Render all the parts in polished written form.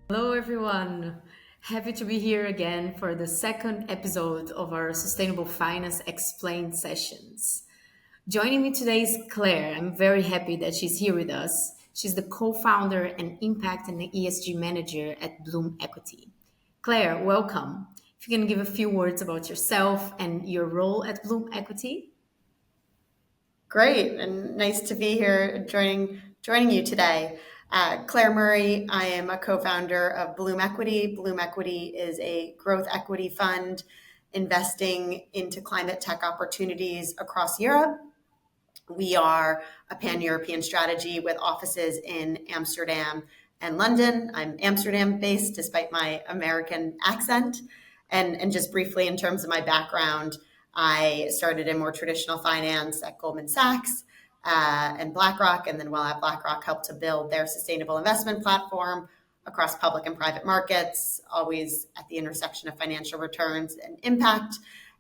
Hello, everyone. Happy to be here again for the second episode of our Sustainable Finance Explained sessions. Joining me today is Claire. I'm very happy that she's here with us. She's the co founder and impact and ESG manager at Blume Equity. Claire, welcome. If you can give a few words about yourself and your role at Blume Equity. Great, and nice to be here joining you today. Clare Murray, I am a co-founder of Blume Equity. Blume Equity is a growth equity fund investing into climate tech opportunities across Europe. We are a pan-European strategy with offices in Amsterdam and London. I'm Amsterdam based despite my American accent. And just briefly, in terms of my background, I started in more traditional finance at Goldman Sachs and BlackRock. And then while at BlackRock, helped to build their sustainable investment platform across public and private markets, always at the intersection of financial returns and impact,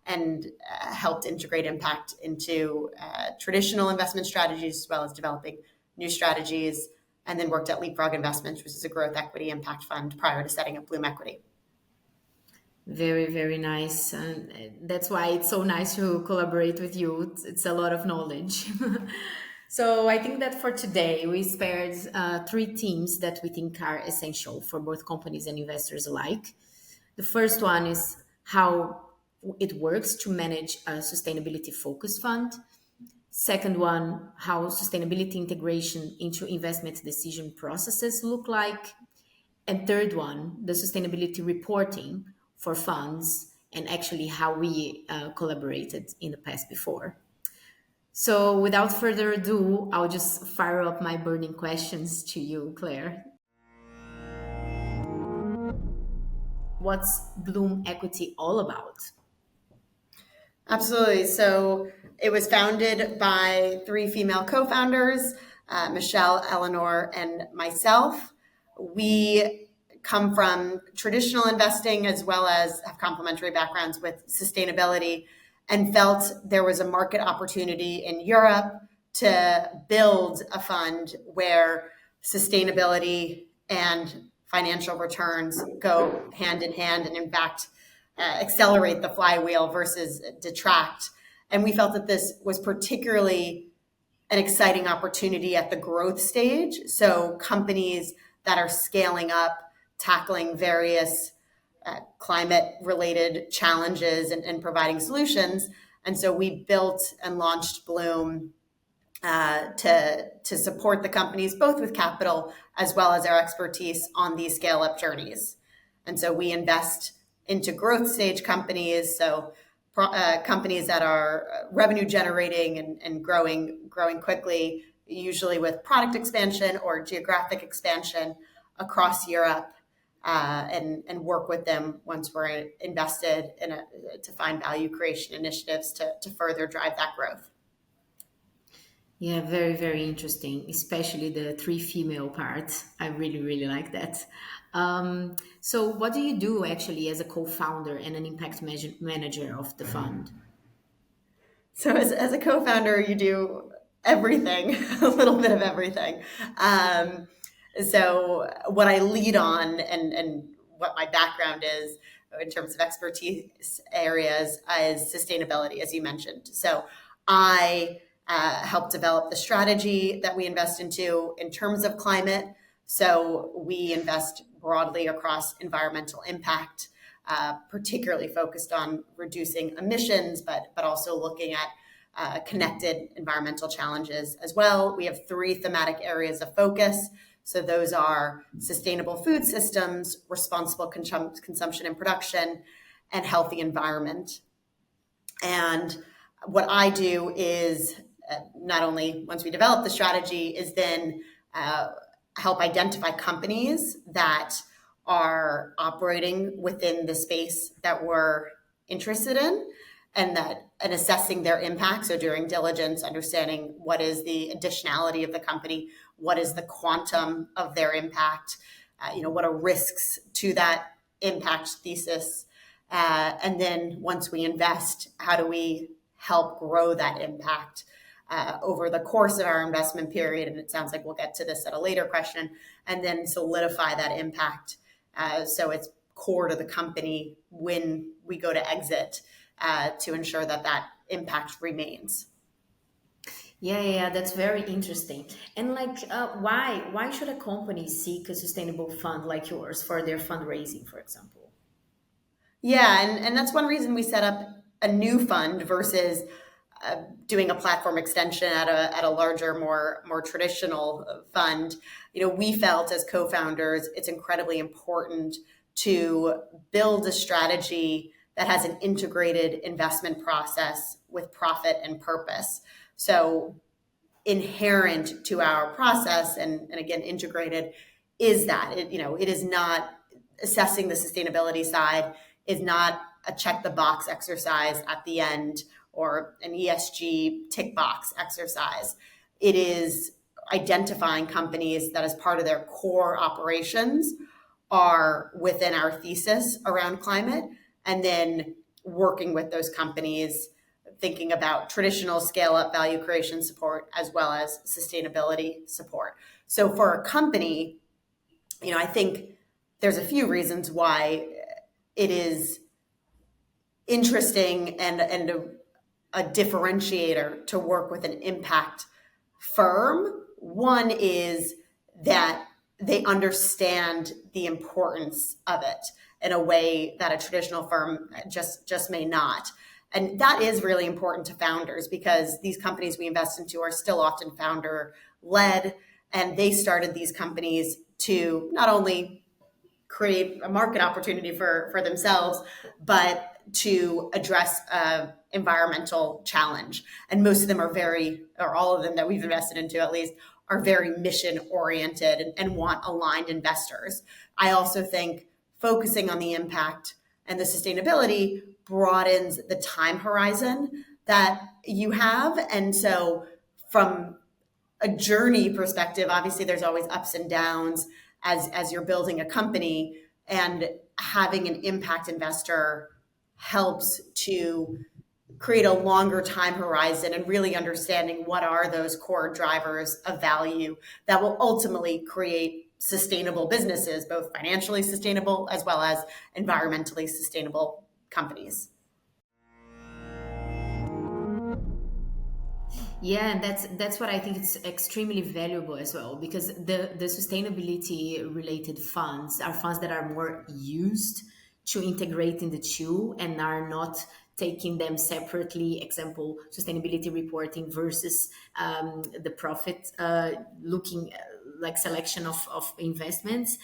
and helped integrate impact into traditional investment strategies as well as developing new strategies, and then worked at Leapfrog Investments, which is a growth equity impact fund prior to setting up Blume Equity. Very, very nice. And that's why it's so nice to collaborate with you. It's a lot of knowledge. So I think that for today, we spared three themes that we think are essential for both companies and investors alike. The first one is how it works to manage a sustainability focused fund. Second one, how sustainability integration into investment decision processes look like. And third one, the sustainability reporting for funds and actually how we collaborated in the past before. So without further ado, I'll just fire up my burning questions to you, Claire. What's Bloom Equity all about? Absolutely. So it was founded by three female co-founders, Michelle, Eleanor, and myself. We come from traditional investing as well as have complementary backgrounds with sustainability, and felt there was a market opportunity in Europe to build a fund where sustainability and financial returns go hand in hand, and in fact accelerate the flywheel versus detract. And we felt that this was particularly an exciting opportunity at the growth stage. So companies that are scaling up, tackling various climate related challenges and providing solutions. And so we built and launched Bloom to support the companies, both with capital as well as our expertise on these scale up journeys. And so we invest into growth stage companies, so companies that are revenue generating and growing quickly, usually with product expansion or geographic expansion across Europe, and work with them once we're invested to find value creation initiatives to further drive that growth. Yeah, very, very interesting, especially the three female part. I really, really like that. So, what do you do actually as a co founder and an manager of the fund? So as a co-founder, you do everything, a little bit of everything. So what I lead on and what my background is in terms of expertise areas is sustainability, as you mentioned. So I help develop the strategy that we invest into in terms of climate. So we invest broadly across environmental impact, particularly focused on reducing emissions, but also looking at connected environmental challenges as well. We have three thematic areas of focus. So those are sustainable food systems, responsible consumption and production, and healthy environment. And what I do is not only once we develop the strategy is then help identify companies that are operating within the space that we're interested in, and assessing their impact. So during diligence, understanding what is the additionality of the company, what is the quantum of their impact, what are risks to that impact thesis, and then once we invest, how do we help grow that impact over the course of our investment period? And it sounds like we'll get to this at a later question, and then solidify that impact So it's core to the company when we go to exit, to ensure that that impact remains. Yeah, that's very interesting. And like, why should a company seek a sustainable fund like yours for their fundraising, for example? Yeah, and that's one reason we set up a new fund versus doing a platform extension at a larger, more traditional fund. We felt as co-founders it's incredibly important to build a strategy that has an integrated investment process with profit and purpose. So inherent to our process, and again integrated, is that it is not assessing the sustainability side, is not a check the box exercise at the end or an ESG tick box exercise. It is identifying companies that as part of their core operations are within our thesis around climate, and then working with those companies, thinking about traditional scale up value creation support as well as sustainability support. So for a company, I think there's a few reasons why it is interesting and a differentiator to work with an impact firm. One is that they understand the importance of it in a way that a traditional firm just may not. And that is really important to founders because these companies we invest into are still often founder led, and they started these companies to not only create a market opportunity for themselves, but to address environmental challenge. And most of them are or all of them that we've invested into at least, are very mission oriented and want aligned investors. I also think focusing on the impact and the sustainability broadens the time horizon that you have. And so from a journey perspective, obviously there's always ups and downs as you're building a company, and having an impact investor helps to create a longer time horizon and really understanding what are those core drivers of value that will ultimately create sustainable businesses, both financially sustainable as well as environmentally sustainable companies. Yeah, and that's what I think it's extremely valuable as well, because the sustainability related funds are funds that are more used to integrate in the two and are not taking them separately. Example, sustainability reporting versus the profit looking like selection of investments,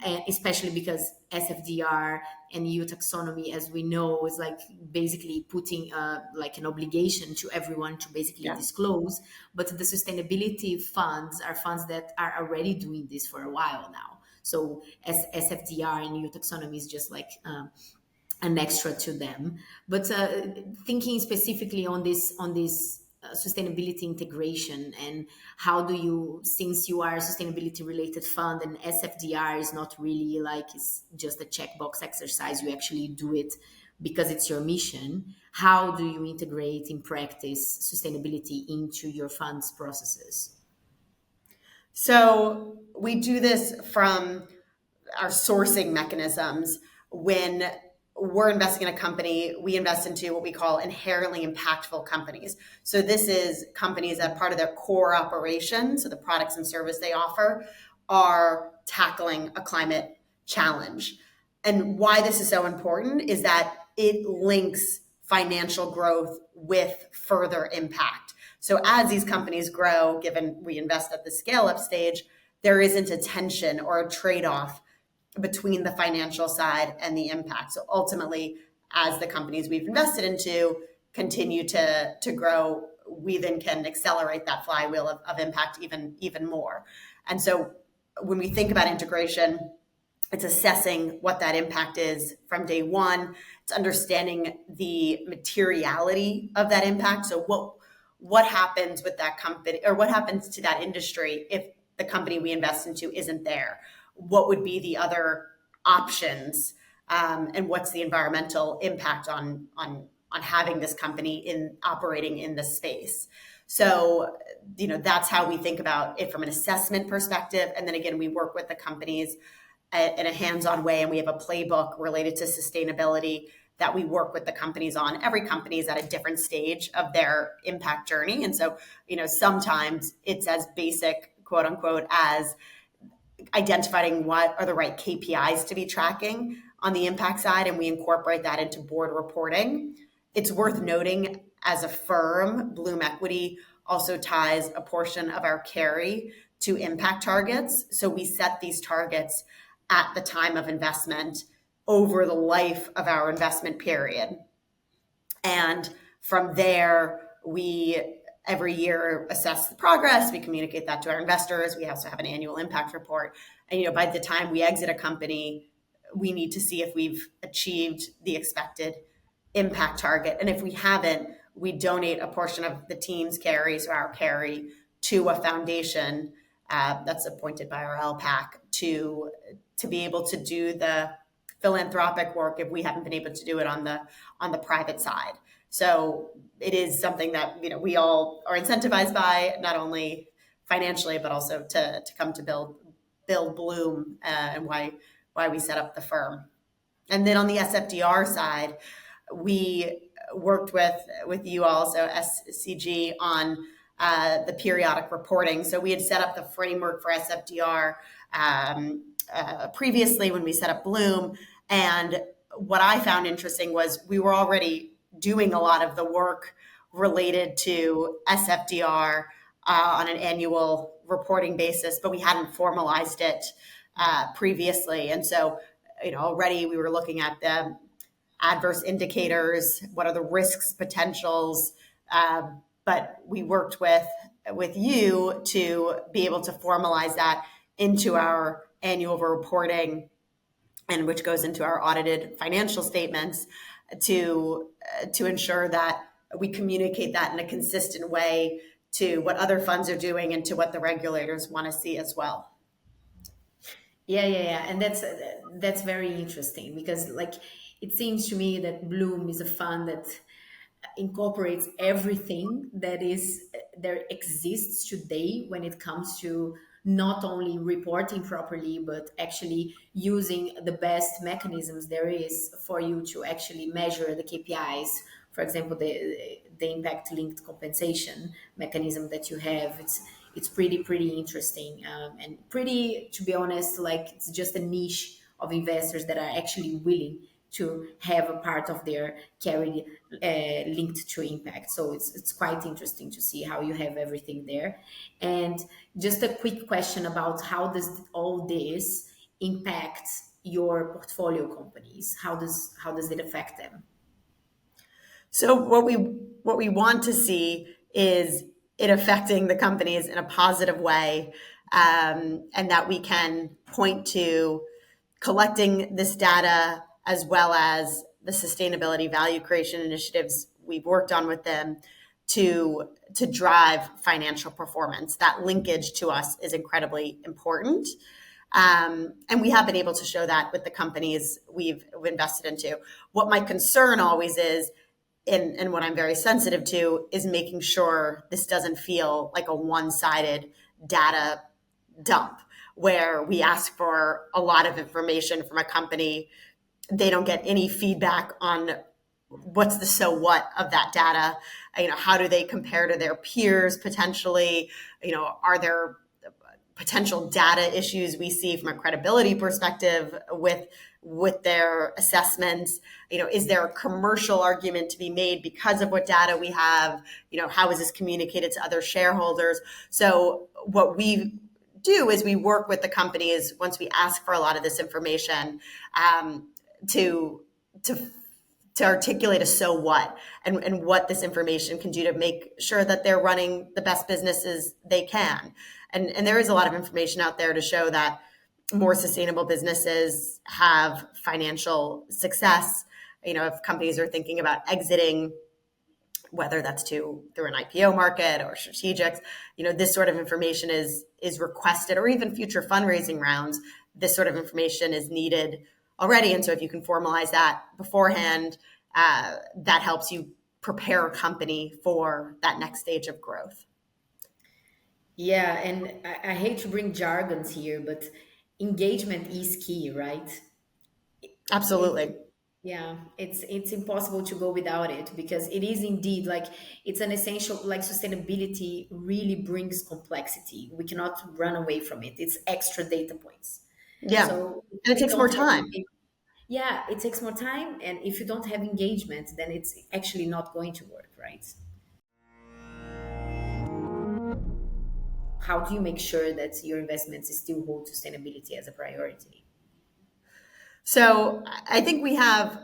and especially because SFDR and EU taxonomy, as we know, is like basically putting like an obligation to everyone to basically Yeah. disclose. But the sustainability funds are funds that are already doing this for a while now. So as SFDR and EU taxonomy is just like an extra to them. But thinking specifically on this sustainability integration, and how do you, since you are a sustainability related fund and SFDR is not really like it's just a checkbox exercise, you actually do it because it's your mission. How do you integrate in practice sustainability into your fund's processes? So we do this from our sourcing mechanisms. When we're investing in a company, we invest into what we call inherently impactful companies. So this is companies that part of their core operation, so the products and service they offer, are tackling a climate challenge. And why this is so important is that it links financial growth with further impact. So as these companies grow, given we invest at the scale up stage, there isn't a tension or a trade-off between the financial side and the impact. So ultimately, as the companies we've invested into continue to grow, we then can accelerate that flywheel of impact even more. And so when we think about integration, it's assessing what that impact is from day one. It's understanding the materiality of that impact. So what happens with that company, or what happens to that industry if the company we invest into isn't there? What would be the other options, and what's the environmental impact on having this company in operating in this space? So that's how we think about it from an assessment perspective. And then again, we work with the companies in a hands-on way, and we have a playbook related to sustainability that we work with the companies on. Every company is at a different stage of their impact journey. And so, sometimes it's as basic, quote unquote, as identifying what are the right KPIs to be tracking on the impact side, and we incorporate that into board reporting. It's worth noting, as a firm, Blume Equity also ties a portion of our carry to impact targets. So we set these targets at the time of investment over the life of our investment period. And from there, we every year assess the progress. We communicate that to our investors. We also have an annual impact report. And by the time we exit a company, we need to see if we've achieved the expected impact target. And if we haven't, we donate a portion of the team's carry, so our carry, to a foundation that's appointed by our LPAC to be able to do the philanthropic work if we haven't been able to do it on the private side. So it is something that we all are incentivized by, not only financially but also to come to build Blume, and why we set up the firm. And then on the SFDR side, we worked with you also, SCG, on the periodic reporting. So we had set up the framework for SFDR previously when we set up Blume. And what I found interesting was we were already doing a lot of the work related to SFDR on an annual reporting basis, but we hadn't formalized it previously. And so, already we were looking at the adverse indicators, what are the risks, potentials, but we worked with you to be able to formalize that into our annual reporting, and which goes into our audited financial statements, to ensure that we communicate that in a consistent way to what other funds are doing and to what the regulators want to see as well. Yeah, and that's very interesting, because it seems to me that Blume is a fund that incorporates everything that is there exists today when it comes to not only reporting properly, but actually using the best mechanisms there is for you to actually measure the KPIs. For example, the impact linked compensation mechanism that you have, it's pretty interesting, and pretty, to be honest, it's just a niche of investors that are actually willing to have a part of their carry linked to impact. So it's quite interesting to see how you have everything there. And just a quick question about how does all this impact your portfolio companies? How does it affect them? So what we want to see is it affecting the companies in a positive way, and that we can point to collecting this data, as well as the sustainability value creation initiatives we've worked on with them to drive financial performance. That linkage to us is incredibly important. And we have been able to show that with the companies we've invested into. What my concern always is, and what I'm very sensitive to, is making sure this doesn't feel like a one-sided data dump where we ask for a lot of information from a company. They don't get any feedback on what's the so what of that data. How do they compare to their peers potentially? Are there potential data issues we see from a credibility perspective with their assessments? Is there a commercial argument to be made because of what data we have? How is this communicated to other shareholders? So what we do is we work with the companies once we ask for a lot of this information, to articulate a so what, and what this information can do to make sure that they're running the best businesses they can. And there is a lot of information out there to show that more sustainable businesses have financial success. If companies are thinking about exiting, whether that's through an IPO market or strategics, this sort of information is requested, or even future fundraising rounds. This sort of information is needed already. And so if you can formalize that beforehand, that helps you prepare a company for that next stage of growth. Yeah, and I hate to bring jargons here, but engagement is key, right? Absolutely. Yeah, it's impossible to go without it, because it is indeed like it's an essential, like sustainability really brings complexity. We cannot run away from it. It's extra data points. Yeah. So if And it we takes more don't have time. yeah, it takes more time, and if you don't have engagement, then it's actually not going to work, right? How do you make sure that your investments still hold sustainability as a priority? So I think we have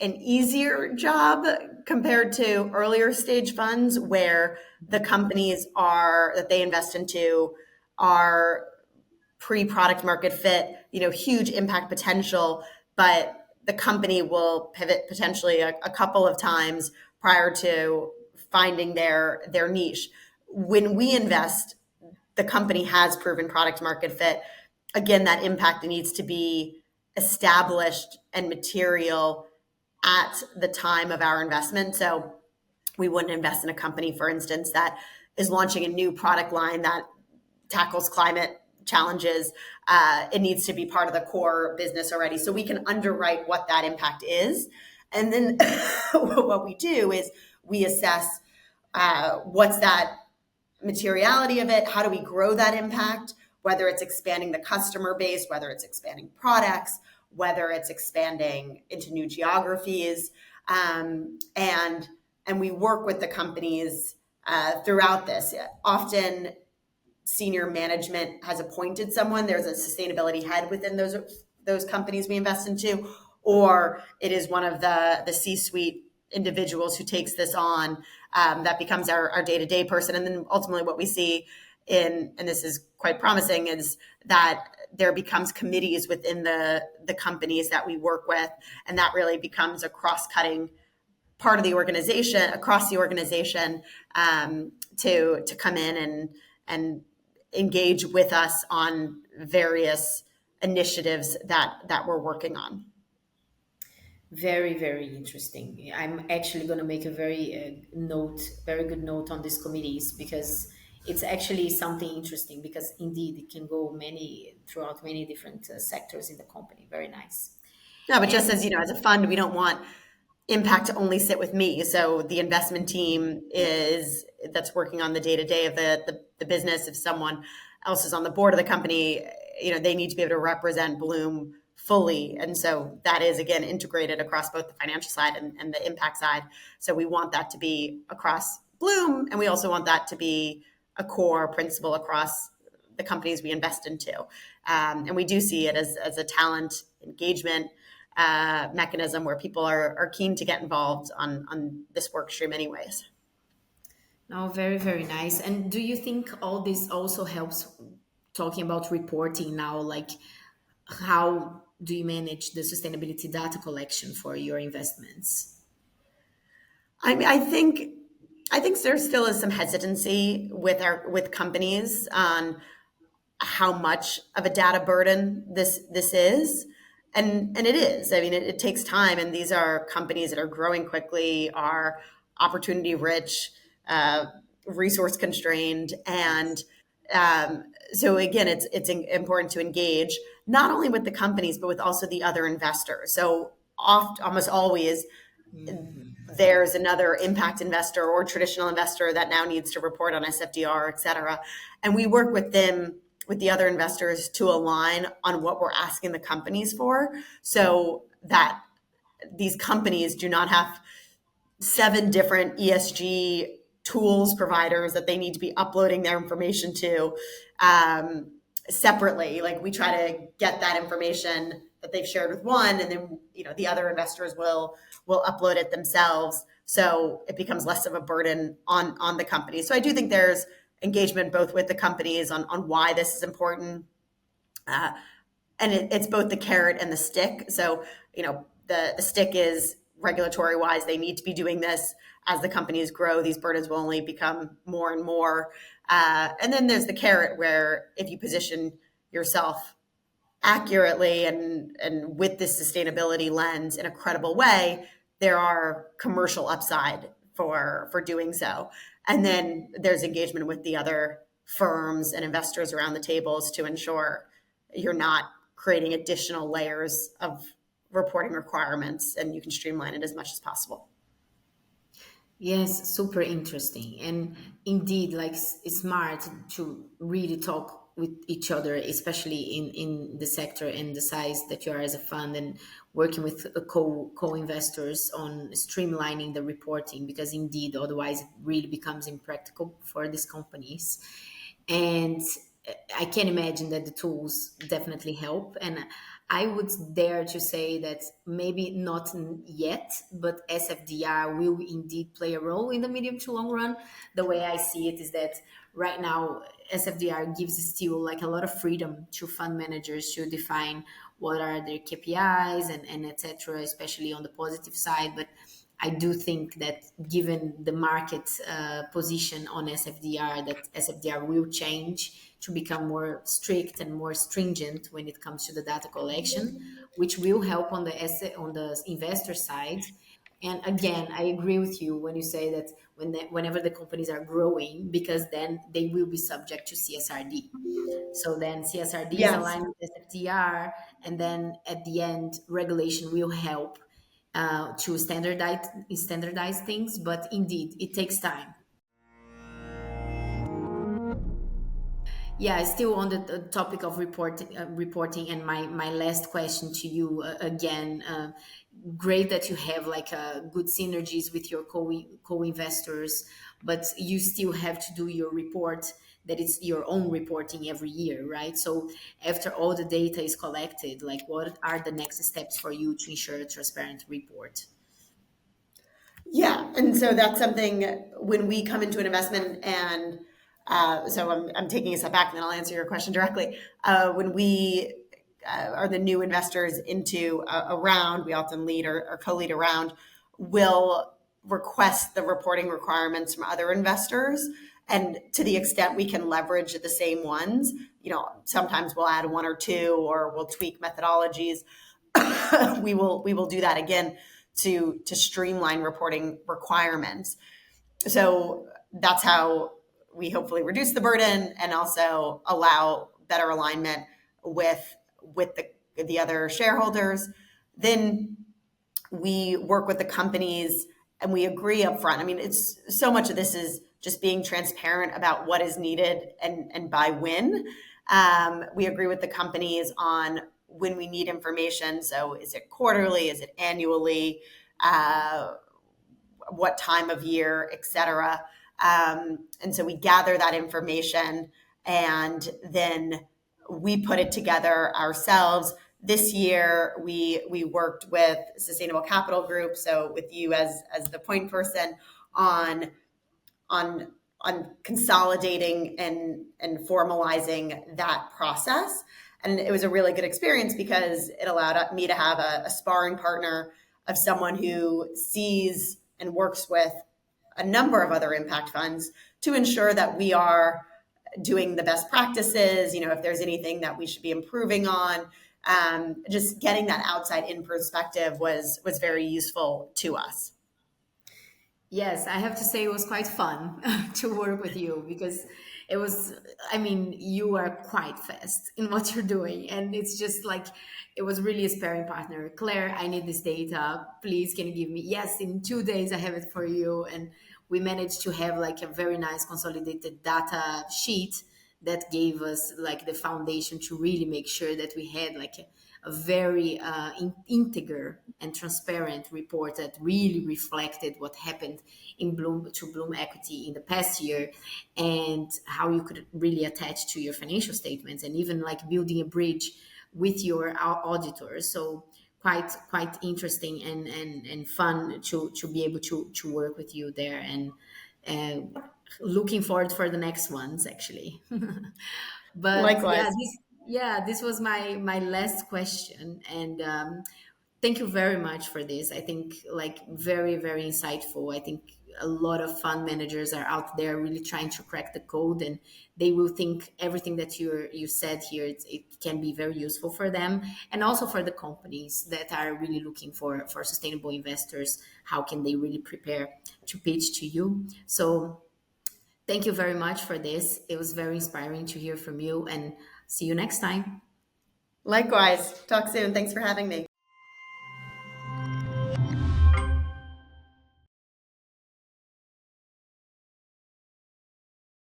an easier job compared to earlier stage funds where the companies are that they invest into are pre-product market fit, huge impact potential, but the company will pivot potentially a couple of times prior to finding their niche. When we invest, the company has proven product market fit. Again, that impact needs to be established and material at the time of our investment. So we wouldn't invest in a company, for instance, that is launching a new product line that tackles climate challenges. It needs to be part of the core business already. So we can underwrite what that impact is. And then what we do is we assess what's that materiality of it, how do we grow that impact, whether it's expanding the customer base, whether it's expanding products, whether it's expanding into new geographies, and we work with the companies throughout this. Often senior management has appointed someone. There's a sustainability head within those companies we invest into, or it is one of the C-suite individuals who takes this on, that becomes our day-to-day person. And then ultimately what we see and this is quite promising, is that there becomes committees within the companies that we work with, and that really becomes a cross-cutting part of the organization, across the organization, to come in and engage with us on various initiatives that we're working on. Very, very interesting. I'm actually going to make a very good note on these committees, because it's actually something interesting, because indeed it can go throughout many different sectors in the company. Very nice. No, but just And as a fund, we don't want impact to only sit with me. So the investment team is that's working on the day to day of the business. If someone else is on the board of the company, they need to be able to represent Blume fully. And so that is again integrated across both the financial side and the impact side. So we want that to be across Blume, and we also want that to be a core principle across the companies we invest into. And we do see it as a talent engagement mechanism where people are keen to get involved on this work stream anyways. now, very, very nice. And do you think all this also helps, talking about reporting now, like how do you manage the sustainability data collection for your investments? I mean, I think there still is some hesitancy with companies on how much of a data burden this is. And it is. I mean, it takes time, and these are companies that are growing quickly, are opportunity rich, resource constrained, and so again, it's important to engage not only with the companies but with also the other investors. So almost always there's another impact investor or traditional investor that now needs to report on SFDR, et cetera. And we work with them, with the other investors, to align on what we're asking the companies for, so that these companies do not have 7 different ESG tools providers that they need to be uploading their information to separately. Like, we try to get that information that they've shared with one, and then the other investors will upload it themselves, so it becomes less of a burden on the company. So I do think there's engagement both with the companies on why this is important, and it's both the carrot and the stick. So the stick is regulatory wise, they need to be doing this. As the companies grow, these burdens will only become more and more. And then there's the carrot, where if you position yourself accurately and with this sustainability lens in a credible way, there are commercial upside for doing so. And then there's engagement with the other firms and investors around the tables to ensure you're not creating additional layers of reporting requirements, and you can streamline it as much as possible. Yes, super interesting. And indeed, like it's smart to really talk with each other, especially in the sector and the size that you are as a fund, and working with co-investors on streamlining the reporting, because indeed, otherwise it really becomes impractical for these companies. And I can imagine that the tools definitely help. And I would dare to say that maybe not yet, but SFDR will indeed play a role in the medium to long run. The way I see it is that right now, SFDR gives still like a lot of freedom to fund managers to define what are their KPIs and etc., especially on the positive side. But I do think that given the market position on SFDR, that SFDR will change to become more strict and more stringent when it comes to the data collection, which will help on the on the investor side. And again, I agree with you when you say that whenever the companies are growing, because then they will be subject to CSRD. So then CSRD is Yes. aligned with SFTR, and then at the end, regulation will help to standardize things. But indeed, it takes time. Yeah, still on the topic of reporting, and my last question to you again. Great that you have like good synergies with your co-investors, but you still have to do your report. That it's your own reporting every year, right? So after all the data is collected, like what are the next steps for you to ensure a transparent report? Yeah, and so that's something when we come into an investment, and so I'm taking a step back, and then I'll answer your question directly. When we are the new investors into a round, we often lead or co-lead a round. Will request the reporting requirements from other investors, and to the extent we can leverage the same ones, sometimes we'll add one or two, or we'll tweak methodologies. We will do that again to streamline reporting requirements. So that's how we hopefully reduce the burden and also allow better alignment with the other shareholders. Then we work with the companies and we agree up front. I mean, it's so much of this is just being transparent about what is needed and by when. We agree with the companies on when we need information. So is it quarterly? Is it annually? What time of year, et cetera. And so we gather that information and then we put it together ourselves. This year, we worked with Sustainable Capital Group, so with you as the point person on consolidating and formalizing that process. And it was a really good experience because it allowed me to have a sparring partner of someone who sees and works with a number of other impact funds to ensure that we are doing the best practices, if there's anything that we should be improving on. Just getting that outside in perspective was very useful to us. Yes, I have to say it was quite fun to work with you, because it was, I mean, you are quite fast in what you're doing. And it's just like, it was really a sparring partner. Claire, I need this data. Please, can you give me? Yes, in 2 days, I have it for you. And we managed to have like a very nice consolidated data sheet that gave us like the foundation to really make sure that we had like a very integer and transparent report that really reflected what happened in Blume Equity in the past year, and how you could really attach to your financial statements, and even like building a bridge with your auditors. So quite interesting and fun to be able to work with you there, and looking forward for the next ones actually. But Likewise. this was my last question, and thank you very much for this. I think like very very insightful. I think a lot of fund managers are out there really trying to crack the code, and they will think everything that you said here, it can be very useful for them, and also for the companies that are really looking for sustainable investors. How can they really prepare to pitch to you? So thank you very much for this. It was very inspiring to hear from you, and see you next time. Likewise. Talk soon. Thanks for having me.